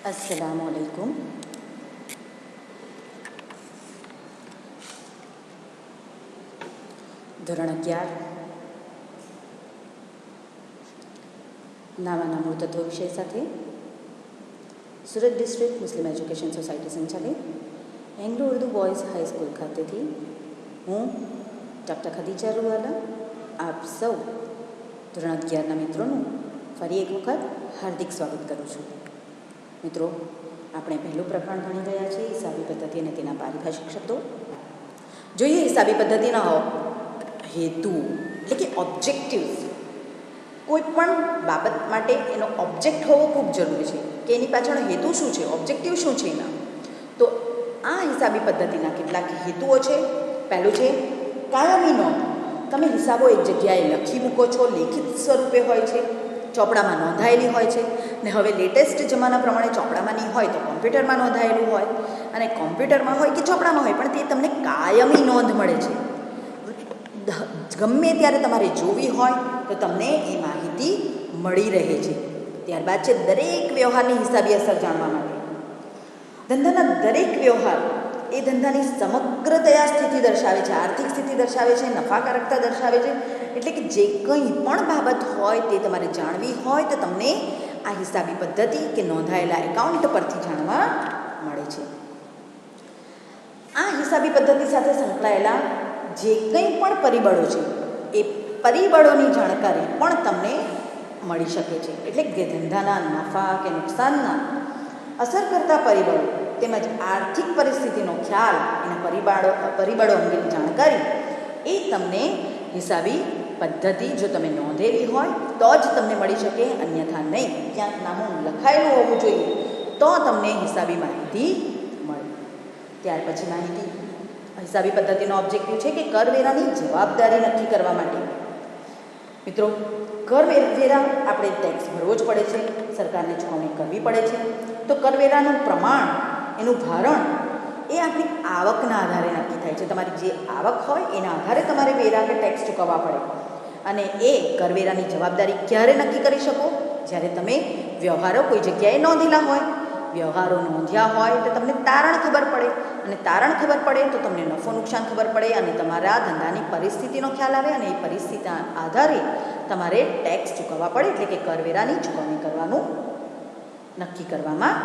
अस्सलामुअलैकुम। ધોરણ 11 નાવાના મૂળ તત્વો વિષય સાથે સુરત ડિસ્ટ્રિક્ટ મુસ્લિમ એજ્યુકેશન સોસાયટી સંચાલિત એંગ્લો ઉર્દુ બોયઝ હાઈસ્કૂલ ખાતેથી હું ડૉક્ટર ખદીજા રૂવાલા આપ સૌ ધોરણ 11ના મિત્રોનું ફરી એક વખત હાર્દિક સ્વાગત કરું છું. મિત્રો, આપણે પહેલું પ્રકરણ ભણી રહ્યા છીએ હિસાબી પદ્ધતિ અને તેના પારિભાષિક શબ્દો. જોઈએ હિસાબી પદ્ધતિના હેતુ એટલે કે ઓબ્જેક્ટિવ્સ. કોઈ પણ બાબત માટે એનો ઓબ્જેક્ટ હોવો ખૂબ જરૂરી છે કે એની પાછળનો હેતુ શું છે, ઓબ્જેક્ટિવ શું છે એના. તો આ હિસાબી પદ્ધતિના કેટલાક હેતુઓ છે. પહેલું છે કાયમી નોંધ. તમે હિસાબો એક જગ્યાએ લખી મૂકો છો, લેખિત સ્વરૂપે હોય છે, ચોપડામાં નોંધાયેલી હોય છે. ને હવે લેટેસ્ટ જમાના પ્રમાણે ચોપડામાં નહીં હોય તો કોમ્પ્યુટરમાં નોંધાયેલું હોય, અને કોમ્પ્યુટરમાં હોય કે ચોપડામાં હોય પણ તે તમને કાયમી નોંધ મળે છે. ગમે ત્યારે તમારે જોવી હોય તો તમને એ માહિતી મળી રહે છે. ત્યારબાદ છે દરેક વ્યવહારની હિસાબી અસર જાણવા માટે. ધંધાના દરેક વ્યવહાર એ ધંધાની સમગ્રતયા સ્થિતિ દર્શાવે છે, આર્થિક સ્થિતિ દર્શાવે છે, નફાકારકતા દર્શાવે છે. એટલે કે જે કંઈ પણ બાબત હોય તે તમારે જાણવી હોય તો તમને આ હિસાબી પદ્ધતિ કે નોંધાયેલા એકાઉન્ટ પરથી જાણવા મળે છે. આ હિસાબી પદ્ધતિ સાથે સંકળાયેલા જે કંઈ પણ પરિબળો છે એ પરિબળોની જાણકારી પણ તમને મળી શકે છે. એટલે કે ધંધાના નફા કે નુકસાનના અસર કરતા પરિબળો તેમજ આર્થિક પરિસ્થિતિનો ખ્યાલ, એના પરિબળો અંગેની જાણકારી એ તમને હિસાબી પદ્ધતિ જો તમે નોંધેલી હોય તો જ તમને મળી શકે, અન્યથા નહીં. ક્યાંક નામું લખાયેલું હોવું જોઈએ તો તમને હિસાબી માહિતી મળે. ત્યાર પછી માહિતી હિસાબી પદ્ધતિનો ઓબ્જેક્ટિવ છે કે કરવેરાની જવાબદારી નક્કી કરવા માટે. મિત્રો, કરવેરા આપણે ટેક્સ ભરવો જ પડે છે, સરકારને ચૂકવણી કરવી પડે છે. તો કરવેરાનું પ્રમાણ, એનું ભારણ એ આપણી આવકના આધારે નક્કી થાય છે. તમારી જે આવક હોય એના આધારે તમારે વેરા કે ટેક્સ ચૂકવવા પડે. અને એ કરવેરાની જવાબદારી ક્યારે નક્કી કરી શકો? જ્યારે તમે વ્યવહારો કોઈ જગ્યાએ નોંધેલા હોય. વ્યવહારો નોંધ્યા હોય તો તમને તારણ ખબર પડે, અને તારણ ખબર પડે તો તમને નફો નુકસાન ખબર પડે, અને તમારા ધંધાની પરિસ્થિતિનો ખ્યાલ આવે, અને એ પરિસ્થિતિના આધારે તમારે ટેક્સ ચૂકવવા પડે. એટલે કે કરવેરાની ચૂકવણી કરવાનું નક્કી કરવામાં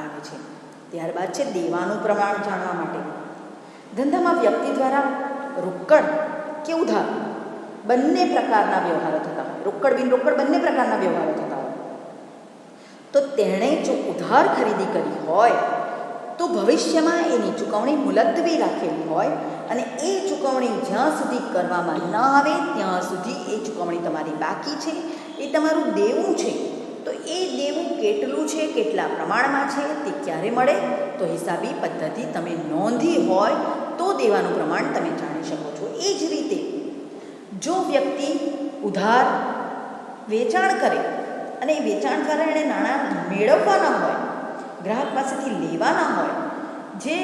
આવે છે. ત્યારબાદ છે દેવાનું પ્રમાણ જાણવા માટે. ધંધામાં વ્યક્તિ દ્વારા રોકડ કે ઉધાર બંને પ્રકારના વ્યવહારો થતા હોય, રોકડ બિન રોકડ બંને પ્રકારના વ્યવહારો થતા હોય. તો તેણે જો ઉધાર ખરીદી કરી હોય તો ભવિષ્યમાં એની ચૂકવણી મુલતવી રાખેલી હોય, અને એ ચૂકવણી જ્યાં સુધી કરવામાં ન આવે ત્યાં સુધી એ ચૂકવણી તમારી બાકી છે, એ તમારું દેવું છે. તો એ દેવું કેટલું છે, કેટલા પ્રમાણમાં છે, તે ક્યારે મળે? તો હિસાબી પદ્ધતિ તમે નોંધી હોય તો દેવાનું પ્રમાણ તમે જાણી શકો છો. એ જ રીતે જો વ્યક્તિ ઉધાર વેચાણ કરે અને એ વેચાણ દ્વારા એણે નાણાં મેળવવાના હોય, ગ્રાહક પાસેથી લેવાના હોય, જે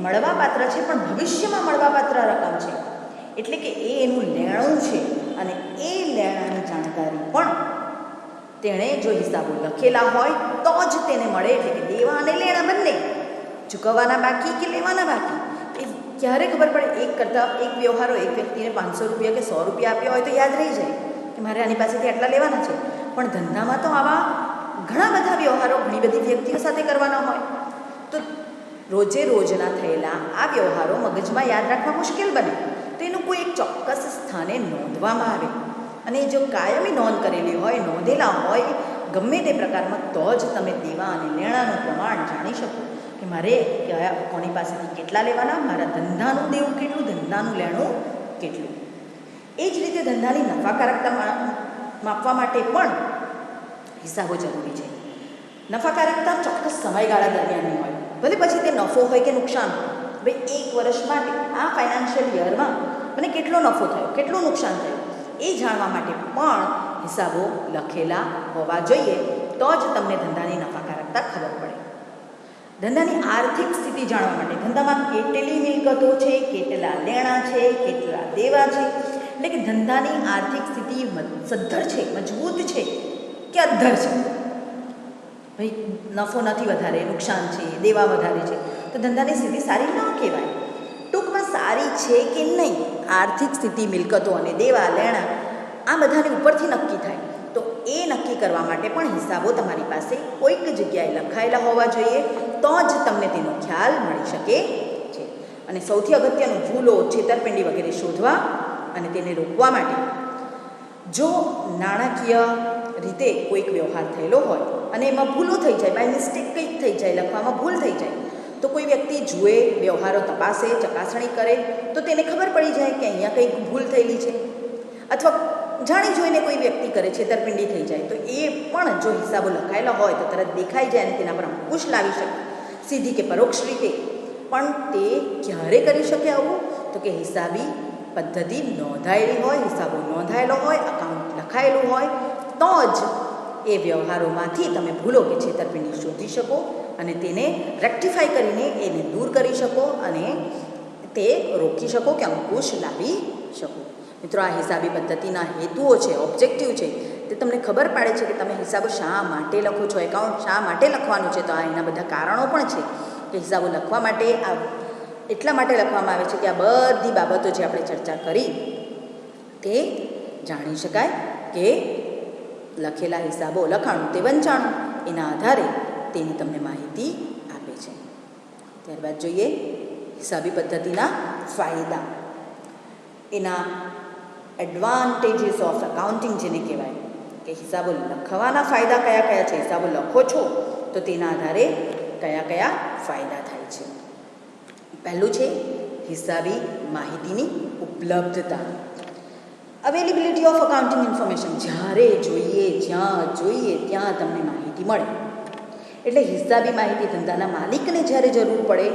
મળવાપાત્ર છે પણ ભવિષ્યમાં મળવાપાત્ર રકમ છે, એટલે કે એ એનું લેણું છે, અને એ લેણાની જાણકારી પણ તેણે જો હિસાબો લખેલા હોય તો જ તેને મળે. એટલે કે દેવા અને લેણા બંને, ચૂકવવાના બાકી કે લેવાના બાકી, એ ક્યારે ખબર પડે? એક વ્યવહારો એક વ્યક્તિને 500 રૂપિયા કે 100 રૂપિયા આપ્યા હોય તો યાદ રહી જાય કે મારે આની પાસેથી આટલા લેવાના છે. પણ ધંધામાં તો આવા ઘણા બધા વ્યવહારો ઘણી બધી વ્યક્તિઓ સાથે કરવાના હોય. તો રોજે રોજના થયેલા આ વ્યવહારો મગજમાં યાદ રાખવા મુશ્કેલ બને. તો એનું કોઈ એક ચોક્કસ સ્થાને નોંધવામાં આવે, અને જો કાયમી નોંધ કરેલી હોય, નોંધેલા હોય ગમે તે પ્રકારમાં, તો જ તમે દેવા અને લેણાનું પ્રમાણ જાણી શકો કે મારે કોની પાસેથી કેટલા લેવાના, મારા ધંધાનું દેવું કેટલું, ધંધાનું લેણું કેટલું. એ જ રીતે ધંધાની નફાકારકતા માપવા માટે પણ હિસાબો જરૂરી છે. નફાકારકતા ચોક્કસ સમયગાળા દરમિયાનની હોય, ભલે પછી તે નફો હોય કે નુકસાન હોય. ભાઈ 1 વર્ષ માટે આ ફાઇનાન્શિયલ યરમાં મને કેટલો નફો થયો, કેટલું નુકસાન થયું, એ જાણવા માટે પણ હિસાબો લખેલા હોવા જોઈએ, તો જ તમને ધંધાની નફાકારકતા ખબર પડે. ધંધાની આર્થિક સ્થિતિ જાણવા માટે ધંધામાં કેટલી મિલકતો છે, કેટલા લેણા છે, કેટલા દેવા છે, એટલે કે ધંધાની આર્થિક સ્થિતિ સદ્ધર છે, મજબૂત છે કે અદ્ધર છે, ભાઈ નફો નથી વધારે, નુકસાન છે, દેવા વધારે છે, તો ધંધાની સ્થિતિ સારી ન કહેવાય. ટૂંકમાં સારી છે કે નહીં, આર્થિક સ્થિતિ, મિલકતો અને દેવા લેણા આ બધાની ઉપરથી નક્કી થાય. તો એ નક્કી કરવા માટે પણ હિસાબો તમારી પાસે કોઈક જગ્યાએ લખાયેલા હોવા જોઈએ, તો જ તમને તેનો ખ્યાલ મળી શકે છે. અને સૌથી અગત્યનું, ભૂલો, છેતરપિંડી વગેરે શોધવા અને તેને રોકવા માટે જો નાણાકીય રીતે કોઈક વ્યવહાર થયેલો હોય અને એમાં ભૂલો થઈ જાય, બાય મિસ્ટેક કંઈક થઈ જાય, લખવામાં ભૂલ થઈ જાય, તો કોઈ વ્યક્તિ જુએ, વ્યવહારો તપાસે, ચકાસણી કરે, તો તેને ખબર પડી જાય કે અહીંયા કંઈક ભૂલ થયેલી છે. અથવા જાણી જોઈને કોઈ વ્યક્તિ કરે, છેતરપિંડી થઈ જાય, તો એ પણ જો હિસાબો લખાયેલા હોય તો તરત દેખાઈ જાય અને તેના પર અંકુશ લાવી શકે, સીધી કે પરોક્ષ રીતે. પણ તે ક્યારે કરી શકે આવું? તો કે હિસાબી પદ્ધતિ નોંધાયેલી હોય, હિસાબો નોંધાયેલો હોય, અકાઉન્ટ લખાયેલું હોય, તો જ એ વ્યવહારોમાંથી તમે ભૂલો કે છેતરપિંડી શોધી શકો અને તેને રેક્ટિફાઈ કરીને એને દૂર કરી શકો અને તે રોકી શકો કે અંકુશ લાવી શકો. મિત્રો, આ હિસાબી પદ્ધતિના હેતુઓ છે, ઓબ્જેક્ટિવ છે, તે તમને ખબર પાડે છે કે તમે હિસાબો શા માટે લખો છો, એકાઉન્ટ શા માટે લખવાનું છે. તો આ એના બધા કારણો પણ છે કે હિસાબો લખવા માટે એટલા માટે લખવામાં આવે છે કે આ બધી બાબતો જે આપણે ચર્ચા કરી તે જાણી શકાય કે લખેલા હિસાબો, લખાણું તે વંચાણું, એના આધારે તેની તમને માહિતી આપે છે. ત્યારબાદ જોઈએ હિસાબી પદ્ધતિના ફાયદા, એના એડવાન્ટેજીસ ઓફ એકાઉન્ટિંગ જેને કહેવાય, કે હિસાબો લખવાના ફાયદા કયા કયા છે, હિસાબો લખો છો તો તેના આધારે કયા કયા ફાયદા થાય છે. પહેલું છે હિસાબી માહિતીની ઉપલબ્ધતા, અવેલેબિલિટી ઓફ અકાઉન્ટિંગ ઇન્ફોર્મેશન. જ્યારે જોઈએ, જ્યાં જોઈએ ત્યાં તમને માહિતી મળે. એટલે હિસાબી માહિતી ધંધાના માલિકને જ્યારે જરૂર પડે,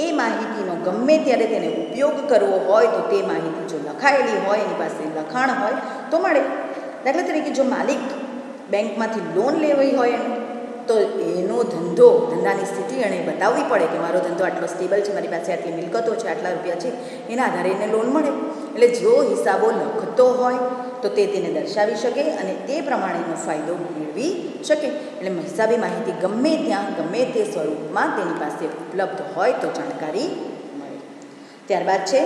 એ માહિતીનો ગમે ત્યારે તેને ઉપયોગ કરવો હોય તો તે માહિતી જો લખાયેલી હોય, એની પાસે લખાણ હોય તો મળે. દાખલા તરીકે જો માલિક બેંકમાંથી લોન લેવી હોય તો એનો ધંધાની સ્થિતિ એણે બતાવવી પડે કે મારો ધંધો આટલો સ્ટેબલ છે, મારી પાસે આટલી મિલકતો છે, આટલા રૂપિયા છે, એના આધારે એને લોન મળે. એટલે જો હિસાબો લખતો હોય તો તે તેને દર્શાવી શકે અને તે પ્રમાણેનો ફાયદો મેળવી શકે. એટલે હિસાબી માહિતી ગમે ત્યાં, ગમે તે સ્વરૂપમાં તેની પાસે ઉપલબ્ધ હોય તો જાણકારી મળે. ત્યારબાદ છે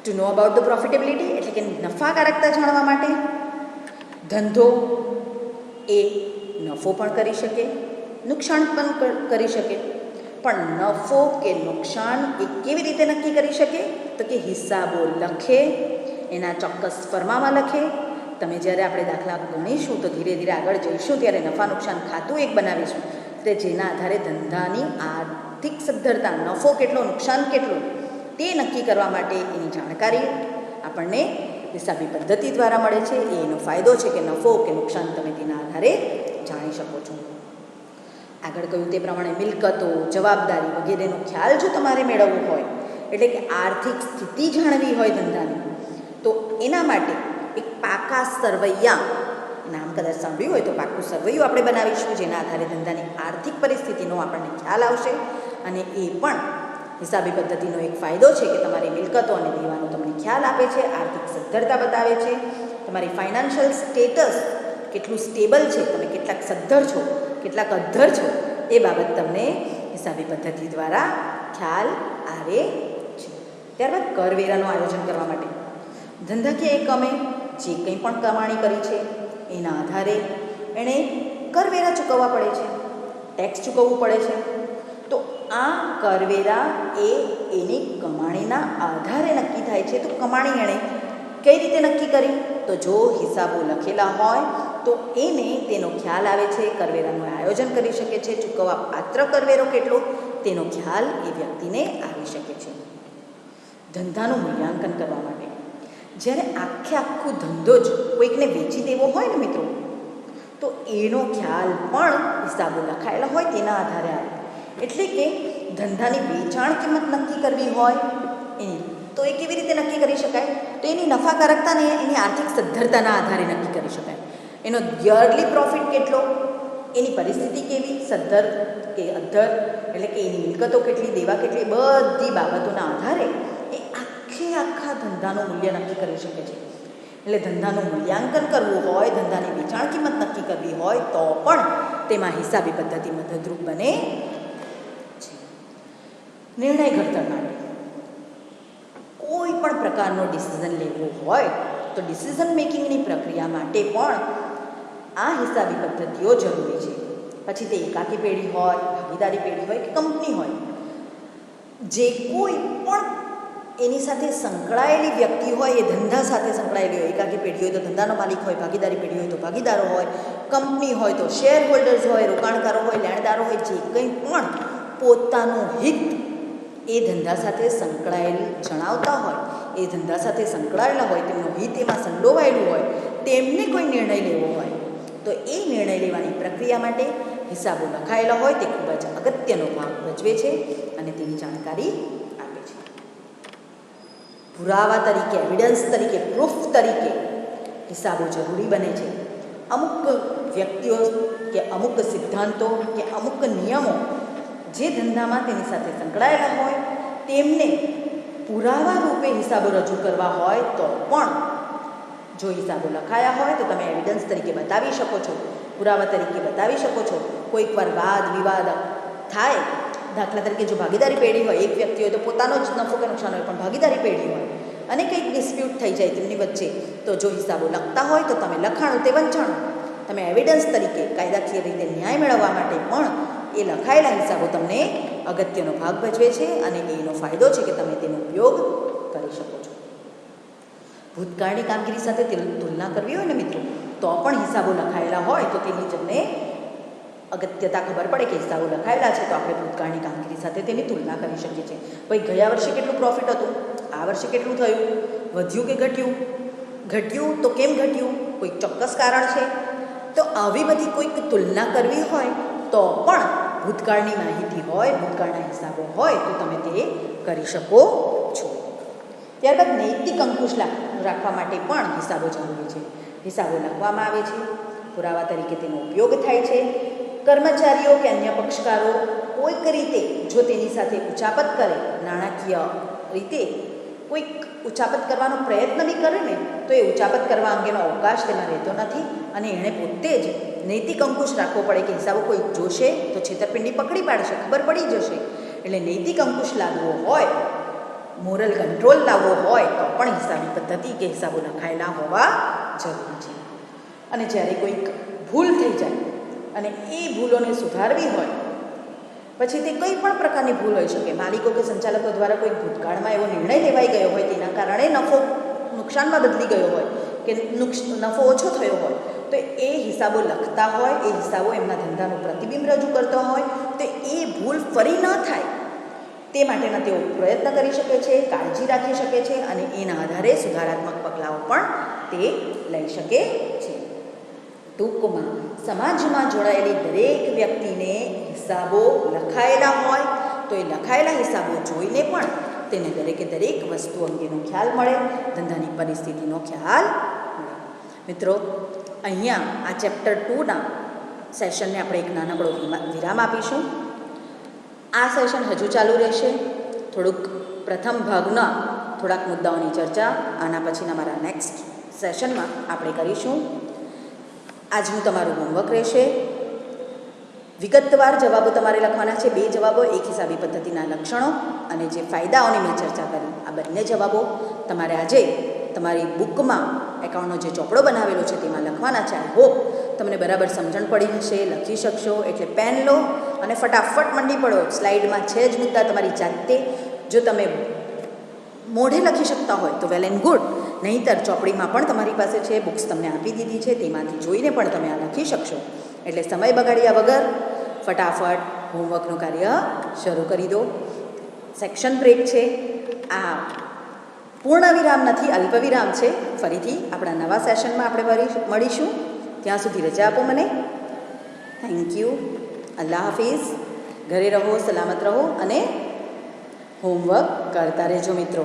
to know about the profitability, એટલે કે નફાકારકતા જાણવા માટે. ધંધો એ નફો પણ કરી શકે, નુકસાન પણ કરી શકે, પણ નફો કે નુકસાન એ કેવી રીતે નક્કી કરી શકે? તો કે હિસાબો લખે, એના ચોક્કસ ફરમામાં લખે. તમે જ્યારે આપણે દાખલા ગણીશું તો ધીરે ધીરે આગળ જઈશું ત્યારે નફા નુકસાન ખાતું એક બનાવીશું, એટલે જેના આધારે ધંધાની આર્થિક સદ્ધરતા, નફો કેટલો, નુકસાન કેટલું, તે નક્કી કરવા માટે એની જાણકારી આપણને હિસાબી પદ્ધતિ દ્વારા મળે છે. એનો ફાયદો છે કે નફો કે નુકસાન તમે તેના આધારે જાણી શકો છો. આગળ કહ્યું તે પ્રમાણે મિલકતો, જવાબદારી વગેરેનો ખ્યાલ જો તમારે મેળવવો હોય, એટલે કે આર્થિક સ્થિતિ જાણવી હોય ધંધાની, તો એના માટે એક પાકા સરવૈયા, નામ કદાચ સાંભળ્યું હોય તો પાકું સરવૈયું આપણે બનાવીશું, જેના આધારે ધંધાની આર્થિક પરિસ્થિતિનો આપણને ખ્યાલ આવશે. અને એ પણ હિસાબી પદ્ધતિનો એક ફાયદો છે કે તમારી મિલકતો અને દેવાનો તમને ખ્યાલ આપે છે, આર્થિક સદ્ધરતા બતાવે છે, તમારી ફાઇનાન્શિયલ સ્ટેટસ કેટલું સ્ટેબલ છે, તમે કેટલાક સદ્ધર છો, કેટલાક અદ્ધર છો, એ બાબત તમને હિસાબી પદ્ધતિ દ્વારા ખ્યાલ આવે છે. ત્યારબાદ કરવેરાનું આયોજન કરવા માટે ધંધાકીય એકમે જે કંઈ પણ કમાણી કરી છે એના આધારે એણે કરવેરા ચૂકવવા પડે છે, ટેક્સ ચૂકવવું પડે છે. તો આ કરવેરા એ એની કમાણીના આધારે નક્કી થાય છે. તો કમાણી એણે કઈ રીતે નક્કી કરી? તો જો હિસાબો લખેલા હોય તો એને તેનો ખ્યાલ આવે છે, કરવેરાનું આયોજન કરી શકે છે, ચૂકવવા પાત્ર કરવેરો કેટલો તેનો ખ્યાલ એ વ્યક્તિને આવી શકે છે. ધંધાનું મૂલ્યાંકન કરવા માટે જ્યારે આખો ધંધો જ કોઈકને વેચી દેવો હોય ને મિત્રો, તો એનો ખ્યાલ પણ હિસાબો લખાયેલા હોય તેના આધારે આવે. એટલે કે ધંધાની વેચાણ કિંમત નક્કી કરવી હોય એની, તો એ કેવી રીતે નક્કી કરી શકાય? તો એની નફાકારકતાને એની આર્થિક સદ્ધરતાના આધારે નક્કી કરી શકાય. એનો યરલી પ્રોફિટ કેટલો, એની પરિસ્થિતિ કેવી, સદ્ધર કે અદ્ધર, એટલે કે એની મિલકતો કેટલી, દેવા કેટલી, બધી બાબતોના આધારે એ આખા ધંધાનું મૂલ્ય નક્કી કરી શકે છે. એટલે ધંધાનું મૂલ્યાંકન કરવું હોય, ધંધાની વેચાણ કિંમત નક્કી કરવી હોય તો પણ તેમાં હિસાબી પદ્ધતિ મદદરૂપ બને છે. નિર્ણય ઘડતર માટે કોઈ પણ પ્રકારનો ડિસિઝન લેવો હોય તો ડિસિઝન મેકિંગની પ્રક્રિયા માટે પણ આ હિસાબી પદ્ધતિઓ જરૂરી છે. પછી તે એકાકી પેઢી હોય, ભાગીદારી પેઢી હોય કે કંપની હોય, જે કોઈ પણ એની સાથે સંકળાયેલી વ્યક્તિ હોય, એ ધંધા સાથે સંકળાયેલી હોય, એકાકી પેઢી હોય તો ધંધાનો માલિક હોય, ભાગીદારી પેઢી હોય તો ભાગીદારો હોય, કંપની હોય તો શેર હોલ્ડર્સ હોય, રોકાણકારો હોય, લેણદારો હોય, જે કંઈ પણ પોતાનું હિત એ ધંધા સાથે સંકળાયેલ જણાવતા હોય, એ ધંધા સાથે સંકળાયેલા હોય, તેમનું હિત એમાં સંડોવાયેલું હોય, તેમને કોઈ નિર્ણય લેવો હોય તો એ નિર્ણય લેવાની પ્રક્રિયા માટે હિસાબો લખાયેલા હોય તે ખૂબ જ અગત્યનો ભાગ ભજવે છે અને તેની જાણકારી આપે છે. પુરાવા તરીકે, એવિડન્સ તરીકે, પ્રૂફ તરીકે હિસાબો જરૂરી બને છે. અમુક વ્યક્તિઓ કે અમુક સિદ્ધાંતો કે અમુક નિયમો જે ધંધામાં તેની સાથે સંકળાયેલા હોય તેમને પુરાવા રૂપે હિસાબો રજૂ કરવા હોય તો પણ જો હિસાબો લખાયા હોય તો તમે એવિડન્સ તરીકે બતાવી શકો છો, પુરાવા તરીકે બતાવી શકો છો. કોઈક વાર વાદ વિવાદ થાય, દાખલા તરીકે જો ભાગીદારી પેઢી હોય, એક વ્યક્તિ હોય તો પોતાનો જ નફો કે નુકસાન હોય, પણ ભાગીદારી પેઢી હોય અને કંઈક ડિસ્પ્યુટ થઈ જાય તેમની વચ્ચે, તો જો હિસાબો લખતા હોય તો તમે લખાણું તે વંચાણું, તમે એવિડન્સ તરીકે કાયદાકીય રીતે ન્યાય મેળવવા માટે પણ એ લખાયેલા હિસાબો તમને અગત્યનો ભાગ ભજવે છે અને એનો ફાયદો છે કે તમે તેનો ઉપયોગ કરી શકો છો. ભૂતકાળની કામગીરી સાથે તુલના કરવી હોય ને મિત્રો, તો પણ હિસાબો લખાયેલા હોય તો તેની તમને અગત્યતા ખબર પડે કે હિસાબો લખાયેલા છે તો આપણે ભૂતકાળની કામગીરી સાથે તેની તુલના કરી શકીએ છીએ. ભાઈ ગયા વર્ષે કેટલું પ્રોફિટ હતું, આ વર્ષે કેટલું થયું, વધ્યું કે ઘટ્યું, ઘટ્યું તો કેમ ઘટ્યું, કોઈ ચોક્કસ કારણ છે. તો આવી બધી કોઈક તુલના કરવી હોય તો પણ ભૂતકાળની માહિતી હોય, ભૂતકાળના હિસાબો હોય તો તમે તે કરી શકો છો. ત્યારબાદ નૈતિક અંકુશ રાખવા માટે પણ હિસાબો જરૂરી છે. હિસાબો લખવામાં આવે છે, પુરાવા તરીકે તેનો ઉપયોગ થાય છે. કર્મચારીઓ કે અન્ય પક્ષકારો કોઈક રીતે જો તેની સાથે ઉચાપત કરે, નાણાકીય રીતે કોઈક ઉચાપત કરવાનો પ્રયત્ન બી કરે ને તો એ ઉચાપત કરવા અંગેનો અવકાશ તેમાં રહેતો નથી અને એણે પોતે જ નૈતિક અંકુશ રાખવો પડે કે હિસાબો કોઈ જોશે તો છેતરપિંડી પકડી પાડશે, ખબર પડી જશે. એટલે નૈતિક અંકુશ લાવવો હોય, મોરલ કંટ્રોલ લાવવો હોય તો પણ હિસાબી પદ્ધતિ કે હિસાબો લખાયેલા હોવા જરૂરી છે. અને જ્યારે કોઈક ભૂલ થઈ જાય અને એ ભૂલોને સુધારવી હોય, પછી તે કંઈ પણ પ્રકારની ભૂલ હોઈ શકે, માલિકો કે સંચાલકો દ્વારા કોઈ ભૂતકાળમાં એવો નિર્ણય લેવાઈ ગયો હોય તેના કારણે નફો નુકસાનમાં બદલી ગયો હોય કે નફો ઓછો થયો હોય, તો એ હિસાબો લખતા હોય, એ હિસાબો એમના ધંધાનું પ્રતિબિંબ રજૂ કરતો હોય તો એ ભૂલ ફરી ન થાય તે માટેના તેઓ પ્રયત્ન કરી શકે છે, કાળજી રાખી શકે છે અને એના આધારે સુધારાત્મક પગલાઓ પણ તે લઈ શકે છે. ટૂંકમાં સમાજમાં જોડાયેલી દરેક વ્યક્તિને હિસાબો લખાયેલા હોય તો એ લખાયેલા હિસાબો જોઈને પણ તેને દરેકે દરેક વસ્તુ અંગેનો ખ્યાલ મળે, ધંધાની પરિસ્થિતિનો ખ્યાલ મળે. મિત્રો, અહીંયા આ ચેપ્ટર 2ના સેશનને આપણે એક નાનકડો વિરામ આપીશું. આ સેશન હજુ ચાલુ રહેશે. થોડુંક પ્રથમ ભાગના થોડાક મુદ્દાઓની ચર્ચા આના પછીના મારા નેક્સ્ટ સેશનમાં આપણે કરીશું. આજનું તમારું હોમવર્ક રહેશે. વિગતવાર જવાબો તમારે લખવાના છે. 2 જવાબો, એક હિસાબી પદ્ધતિના લક્ષણો અને જે ફાયદાઓની મેં ચર્ચા કરી, આ બંને જવાબો તમારે આજે તમારી બુકમાં એકાઉન્ટનો જે ચોપડો બનાવેલો છે તેમાં લખવાના છે. આઈ હોપ તમને બરાબર સમજણ પડી હશે, લખી શકશો. એટલે પેન લો અને ફટાફટ મંડી પડો. સ્લાઇડમાં છે જ મુદ્દા, તમારી જાતે જો તમે મોઢે લખી શકતા હોય તો વેલ એન્ડ ગુડ, નહીંતર ચોપડીમાં પણ તમારી પાસે છે, બુક્સ તમને આપી દીધી છે, તેમાંથી જોઈને પણ તમે આ લખી શકશો. એટલે સમય બગાડ્યા વગર ફટાફટ હોમવર્કનું કાર્ય શરૂ કરી દો. સેક્શન બ્રેક છે, આ પૂર્ણ વિરામ નથી, અલ્પ વિરામ છે. ફરીથી આપણા નવા સેશનમાં આપણે મળીશું. ત્યાં સુધી રજા આપો મને. Thank you. અલ્લાહ હાફિઝ. ઘરે રહો, સલામત રહો અને હોમવર્ક કરતા રહેજો મિત્રો.